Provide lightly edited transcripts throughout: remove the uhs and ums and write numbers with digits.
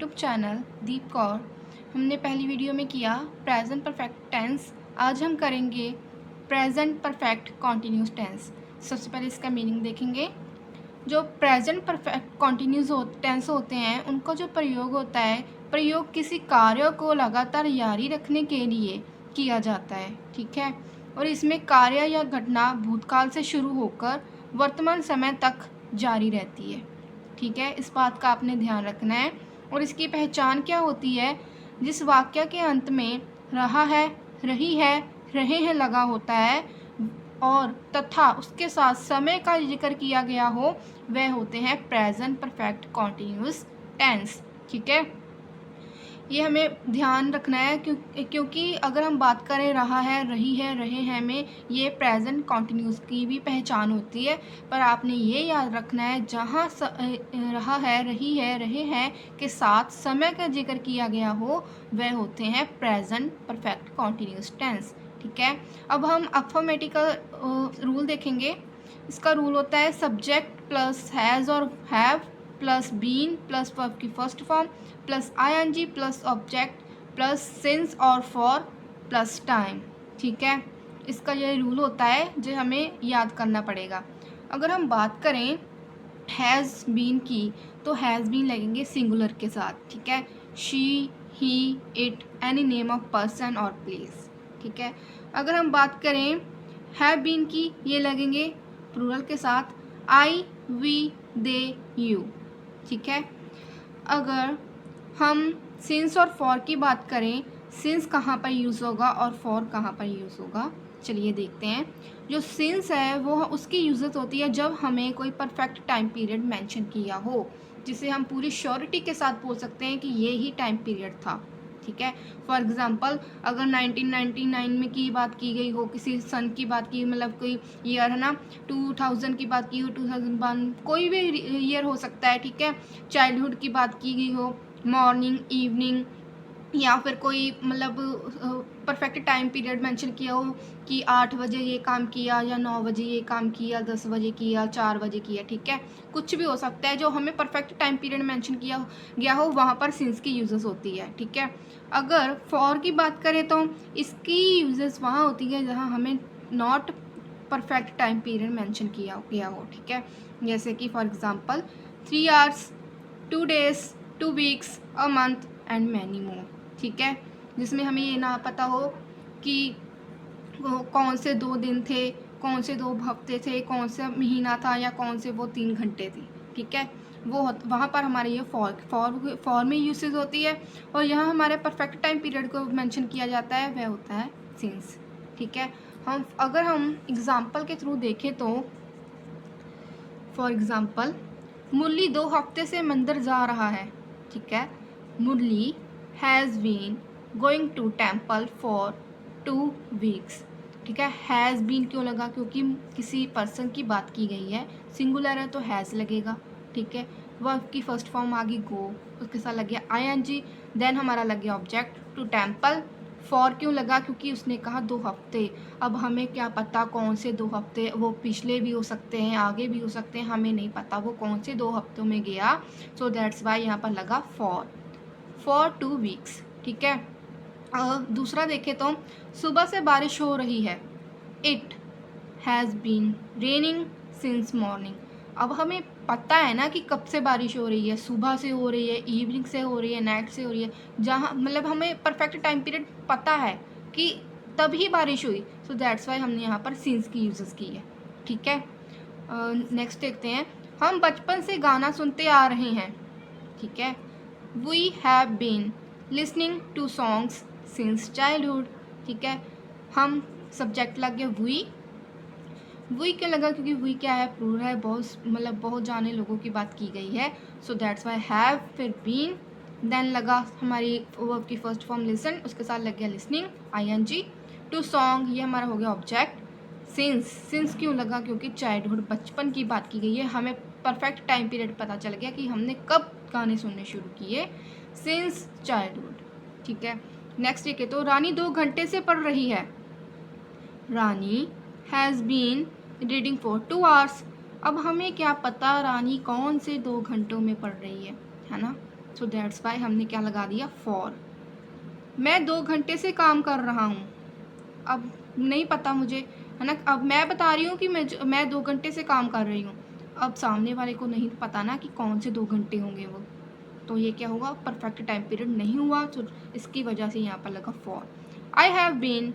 YouTube channel दीप कौर। हमने पहली video में किया प्रेजेंट परफेक्ट टेंस। आज हम करेंगे प्रेजेंट परफेक्ट कॉन्टिन्यूस टेंस। सबसे पहले इसका मीनिंग देखेंगे। जो प्रेजेंट परफेक्ट कॉन्टिन्यूस टेंस होते हैं उनका जो प्रयोग होता है, प्रयोग किसी कार्य को लगातार जारी रखने के लिए किया जाता है, ठीक है। और इसमें कार्य या घटना भूतकाल से शुरू होकर वर्तमान समय तक जारी रहती है, ठीक है। इस बात का आपने ध्यान रखना है। और इसकी पहचान क्या होती है? जिस वाक्य के अंत में रहा है, रही है, रहे हैं लगा होता है और तथा उसके साथ समय का जिक्र किया गया हो, वह होते हैं प्रेजेंट परफेक्ट कॉन्टिन्यूस टेंस, ठीक है। ये हमें ध्यान रखना है क्योंकि अगर हम बात करें रहा है, रही है, रहे हैं में, ये प्रेजेंट कॉन्टिन्यूस की भी पहचान होती है। पर आपने ये याद रखना है, जहाँ रहा है, रही है, रहे हैं के साथ समय का जिक्र किया गया हो, वह होते हैं प्रेजेंट परफेक्ट कॉन्टिन्यूस टेंस, ठीक है। अब हम अफर्मेटिकल रूल देखेंगे। इसका रूल होता है सब्जेक्ट प्लस हैज़ और have plus been plus verb की first form plus ING plus object plus since और फॉर प्लस टाइम, ठीक है। इसका ये रूल होता है जो हमें याद करना पड़ेगा। अगर हम बात करें हैज़ बीन की, तो हैज़ बीन लगेंगे सिंगुलर के साथ, ठीक है। She, he, it, any name of person और प्लेस, ठीक है। अगर हम बात करें हैव बीन की, ये लगेंगे प्लूरल के साथ आई, वी, दे, यू, ठीक है। अगर हम सिंस और फॉर की बात करें, सिंस कहाँ पर यूज़ होगा और फॉर कहाँ पर यूज़ होगा, चलिए देखते हैं। जो सिंस है वो उसकी यूज़ेस होती है जब हमें कोई परफेक्ट टाइम पीरियड मेंशन किया हो, जिसे हम पूरी श्योरिटी के साथ बोल सकते हैं कि ये ही टाइम पीरियड था, ठीक है। फॉर एग्ज़ाम्पल, अगर 1999 में की बात की गई हो, किसी सन की बात की, मतलब कोई ईयर है ना, 2000 की बात की हो, 2001, कोई भी ईयर हो सकता है, ठीक है। चाइल्डहुड की बात की गई हो, मॉर्निंग, इवनिंग, या फिर कोई मतलब परफेक्ट टाइम पीरियड मेंशन किया हो कि 8 बजे ये काम किया या 9 बजे ये काम किया, 10 बजे किया, 4 बजे किया, ठीक है। कुछ भी हो सकता है जो हमें परफेक्ट टाइम पीरियड मेंशन किया गया हो, वहाँ पर सिंस की यूजेस होती है, ठीक है। अगर फॉर की बात करें तो इसकी यूजेस वहाँ होती है जहाँ हमें not perfect time period mention किया गया हो, ठीक है। जैसे कि for example 3 hours, 2 days, 2 weeks, a month and many more, ठीक है। जिसमें हमें ये ना पता हो कि वो कौन से 2 दिन थे, कौन से 2 हफ्ते थे, कौन सा महीना था, या कौन से वो 3 घंटे थे, ठीक है। वो वहाँ पर हमारे ये फॉर में यूसेज होती है। और यहाँ हमारे परफेक्ट टाइम पीरियड को मेंशन किया जाता है, वह होता है सिंस, ठीक है। अगर हम एग्जाम्पल के थ्रू देखें तो फॉर एग्ज़ाम्पल, मुरली 2 हफ्ते से मंदिर जा रहा है, ठीक है। Murli has been going to temple for 2 weeks, ठीक है। हैज़ बीन क्यों लगा? क्योंकि किसी पर्सन की बात की गई है, सिंगुलर है तो हैज़ लगेगा, ठीक है। वर्ब की फर्स्ट फॉर्म आ गई गो, उसके साथ लग गया आईएनजी, देन हमारा लग गया ऑब्जेक्ट टू टेम्पल। फॉर क्यों लगा? क्योंकि उसने कहा 2 हफ्ते। अब हमें क्या पता कौन से 2 हफ्ते, वो पिछले भी हो सकते हैं, आगे भी हो सकते हैं, हमें नहीं पता वो कौन से 2 हफ्तों में गया। सो दैट्स वाई यहाँ पर लगा फॉर 2 वीक्स, ठीक है। दूसरा देखें तो सुबह से बारिश हो रही है, it has been raining since morning. अब हमें पता है ना कि कब से बारिश हो रही है, सुबह से हो रही है, इवनिंग से हो रही है, नाइट से हो रही है, जहाँ मतलब हमें परफेक्ट टाइम पीरियड पता है कि तभी बारिश हुई। सो दैट्स वाई हमने यहाँ पर सिंस की यूजेस की है, ठीक है। नेक्स्ट देखते हैं, हम बचपन से गाना सुनते आ रहे हैं, ठीक है। We have been listening to songs since childhood, ठीक है। हम सब्जेक्ट लग गया वी क्यों लगा? क्योंकि वी क्या है, प्लूरल है, बहुत मतलब बहुत जाने लोगों की बात की गई है। सो दैट्स वाई हैव, फिर बीन, देन लगा हमारी वर्ब की फर्स्ट फॉर्म लिसन, उसके साथ लग गया लिसनिंग आईएनजी। टू सॉन्ग, ये हमारा हो गया ऑब्जेक्ट। सिंस क्यों लगा? क्योंकि चाइल्डहुड, बचपन की बात की गई है, हमें परफेक्ट टाइम पीरियड पता चल गया कि हमने कब गाने सुनने शुरू किए, सिंस चाइल्डहुड, ठीक है। नेक्स्ट ये तो रानी 2 घंटे से पढ़ रही है, Rani has been reading for 2 hours. अब हमें क्या पता रानी कौन से 2 घंटों में पढ़ रही है ना। सो दैट्स वाई हमने क्या लगा दिया, फॉर। मैं 2 घंटे से काम कर रहा हूँ, अब नहीं पता मुझे, है ना, अब मैं बता रही हूँ कि मैं 2 घंटे से काम कर रही हूँ, अब सामने वाले को नहीं पता ना कि कौन से 2 घंटे होंगे वो, तो ये क्या होगा, परफेक्ट टाइम पीरियड नहीं हुआ, तो इसकी वजह से यहाँ पर लगा for. I have been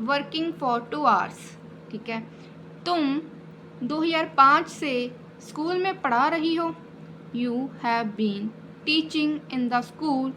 working for 2 hours, ठीक है। तुम 2005 से स्कूल में पढ़ा रही हो, you have been teaching in the school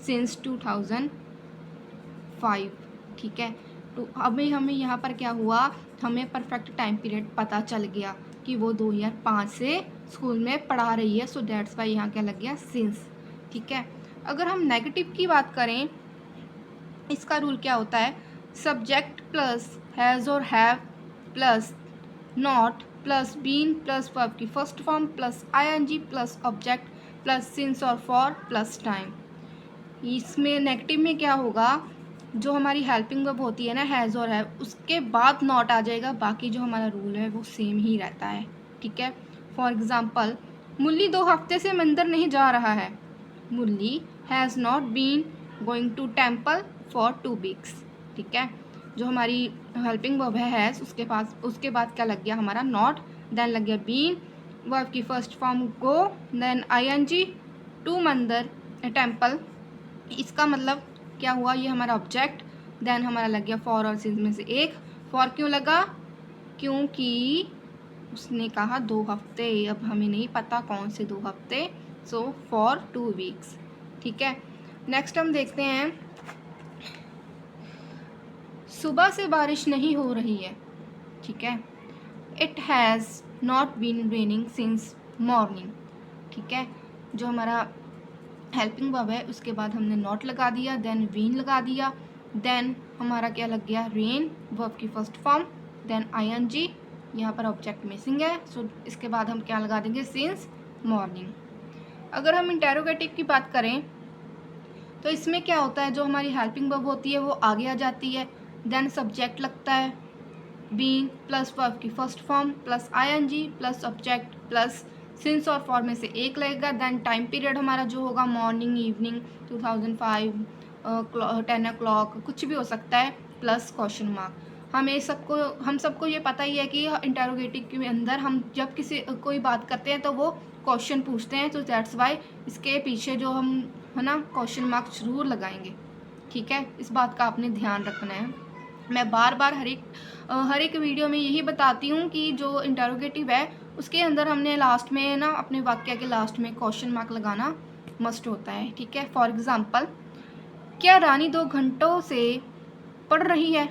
since 2005, ठीक है। तो अभी हमें यहाँ पर क्या हुआ, हमें परफेक्ट टाइम पीरियड पता चल गया कि वो 2005 से स्कूल में पढ़ा रही है, सो दैट्स वाई यहाँ क्या लग गया, सिंस, ठीक है। अगर हम नेगेटिव की बात करें, इसका रूल क्या होता है, सब्जेक्ट प्लस हैज़ और have plus not plus been plus verb की first form plus ING plus object plus since और फॉर प्लस टाइम। इसमें नेगेटिव में क्या होगा, जो हमारी हेल्पिंग वर्ब होती है ना, हैज़ और हैव, उसके बाद नॉट आ जाएगा, बाकी जो हमारा रूल है वो सेम ही रहता है, ठीक है। फॉर एग्ज़ाम्पल, मुरली 2 हफ्ते से मंदिर नहीं जा रहा है, Murli has not been going to temple for 2 weeks, ठीक है। जो हमारी हेल्पिंग वर्ब है हैज़, उसके बाद क्या लग गया हमारा, नॉट, देन लग गया बीन, वर्ब की first form go, then I N G to मंदिर टेम्पल, इसका मतलब क्या हुआ, ये हमारा ऑब्जेक्ट, देन हमारा लग गया फॉर और सिंस में से एक। फॉर क्यों लगा, क्योंकि उसने कहा 2 हफ्ते, अब हमें नहीं पता कौन से 2 हफ्ते, सो फॉर 2 वीक्स, ठीक है। नेक्स्ट हम देखते हैं, सुबह से बारिश नहीं हो रही है, ठीक है। It has not been raining since morning, ठीक है। जो हमारा हेल्पिंग वर्ब है उसके बाद हमने नॉट लगा दिया, देन बीन लगा दिया, देन हमारा क्या लग गया, रेन, वर्ब की फर्स्ट फॉर्म, देन आईएनजी, यहाँ पर ऑब्जेक्ट मिसिंग है, सो इसके बाद हम क्या लगा देंगे, सिंस मॉर्निंग। अगर हम इंटेरोगेटिव की बात करें तो इसमें क्या होता है, जो हमारी हेल्पिंग वर्ब होती है वो आगे आ जाती है, देन सब्जेक्ट लगता है, बीन प्लस वर्ब की first form plus ING plus object plus since और फॉर में से एक लगेगा, देन टाइम पीरियड हमारा जो होगा मॉर्निंग, इवनिंग, 2005, 10 o'clock, कुछ भी हो सकता है, प्लस क्वेश्चन मार्क। हम सबको ये पता ही है कि इंटेरोगेटिव के अंदर हम जब कोई बात करते हैं तो वो क्वेश्चन पूछते हैं, तो दैट्स वाई इसके पीछे जो हम, है ना, क्वेश्चन मार्क जरूर लगाएंगे, ठीक है। इस बात का आपने ध्यान रखना है। मैं बार बार हर एक वीडियो में यही बताती हूँ कि जो इंटेरोगेटिव है उसके अंदर हमने लास्ट में ना, अपने वाक्य के लास्ट में क्वेश्चन मार्क लगाना मस्ट होता है, ठीक है। फॉर एग्जांपल, क्या रानी 2 घंटों से पढ़ रही है,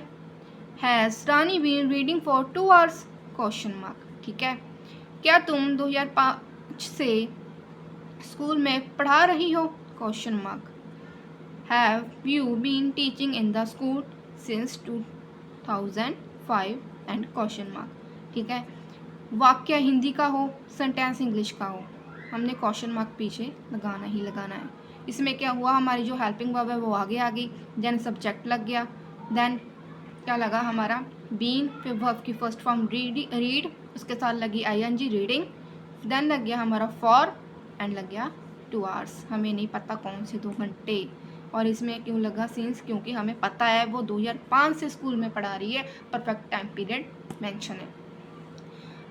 has Rani been reading for 2 hours, question mark, ठीक है। क्या तुम 2005 से स्कूल में पढ़ा रही हो, question mark. Have you been teaching in the school since 2005 and question mark, ठीक है। वाक्य हिंदी का हो, सेंटेंस इंग्लिश का हो, हमने क्वेश्चन मार्क पीछे लगाना ही लगाना है। इसमें क्या हुआ, हमारी जो हेल्पिंग वर्ब है वो आगे आ गई, देन सब्जेक्ट लग गया, देन क्या लगा हमारा, बीन, फिर वर्ब की फर्स्ट फॉर्म रीड, उसके साथ लगी आईएनजी रीडिंग, देन लग गया हमारा फॉर एंड लग गया 2 hours, हमें नहीं पता कौन से 2 घंटे। और इसमें क्यों लगा सिंस, क्योंकि हमें पता है वो 2005 से स्कूल में पढ़ा रही है, परफेक्ट टाइम पीरियड मेंशन है।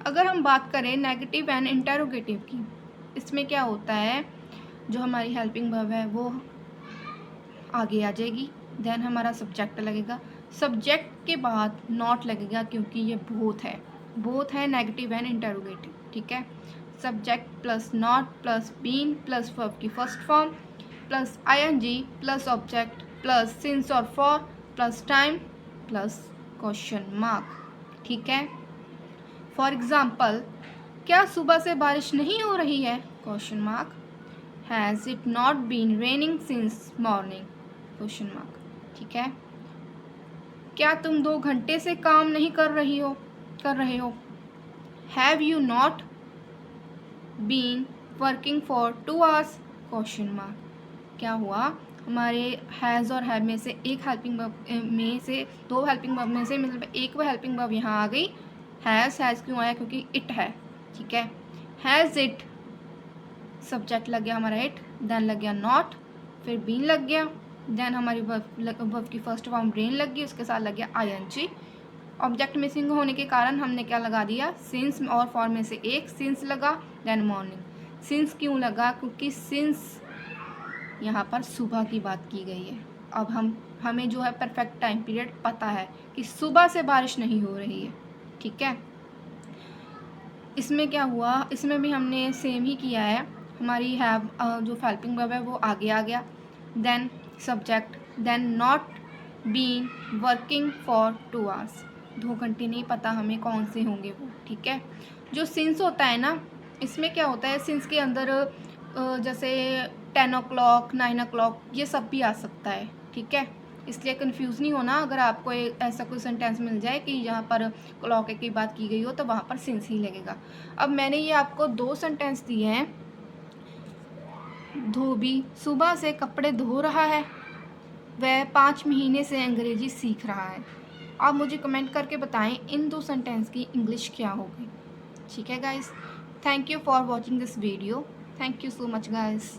अगर हम बात करें नेगेटिव एंड इंटेरोगेटिव की, इसमें क्या होता है, जो हमारी हेल्पिंग वर्ब है वो आगे आ जाएगी, देन हमारा सब्जेक्ट लगेगा, सब्जेक्ट के बाद नॉट लगेगा क्योंकि ये बोथ है नेगेटिव एंड इंटेरोगेटिव, ठीक है। Subject plus not plus been plus verb की first form plus ING plus object plus since और for plus time plus question mark, ठीक है। फॉर एग्जाम्पल, क्या सुबह से बारिश नहीं हो रही है, question mark. Has it not been raining since morning, question mark, ठीक है। क्या तुम 2 घंटे से काम नहीं कर रहे हो, have you not been working for 2 hours, question mark. क्या हुआ, हमारे हैज़ और हैव में से एक हेल्पिंग वर्ब में से, 2 हेल्पिंग वर्ब में से मतलब एक वो हेल्पिंग वर्ब यहाँ आ गई, हैज़ क्यों आया, क्योंकि इट है, ठीक है। हैज़ इट, सब्जेक्ट लग गया हमारा इट, देन लग गया नॉट, फिर बीन लग गया, देन हमारी वर्ब की फर्स्ट फॉर्म ब्रेन लग गई, उसके साथ लग गया आईएनजी। ऑब्जेक्ट मिसिंग होने के कारण हमने क्या लगा दिया, सिंस, और फॉर्म में से एक सिंस लगा, देन मॉर्निंग। सिंस क्यों लगा, क्योंकि सिंस यहाँ पर सुबह की बात की गई है। अब हमें जो है परफेक्ट टाइम पीरियड पता है कि सुबह से बारिश नहीं हो रही है, ठीक है। इसमें क्या हुआ, इसमें भी हमने सेम ही किया है। हमारी हैव जो हेल्पिंग वर्ब है वो आगे आ गया, then subject, then not been working for 2 hours. 2 घंटे नहीं पता हमें कौन से होंगे वो, ठीक है। जो सिंस होता है ना, इसमें क्या होता है, सिंस के अंदर जैसे 10 o'clock 9 o'clock ये सब भी आ सकता है, ठीक है। इसलिए कंफ्यूज नहीं होना, अगर आपको ऐसा कोई सेंटेंस मिल जाए कि जहाँ पर क्लॉक की बात की गई हो तो वहाँ पर सिंस ही लगेगा। अब मैंने ये आपको 2 सेंटेंस दिए हैं। धोबी सुबह से कपड़े धो रहा है, वह 5 महीने से अंग्रेजी सीख रहा है। आप मुझे कमेंट करके बताएं इन 2 सेंटेंस की इंग्लिश क्या होगी, ठीक है guys. Thank you for watching this video, thank you so much guys.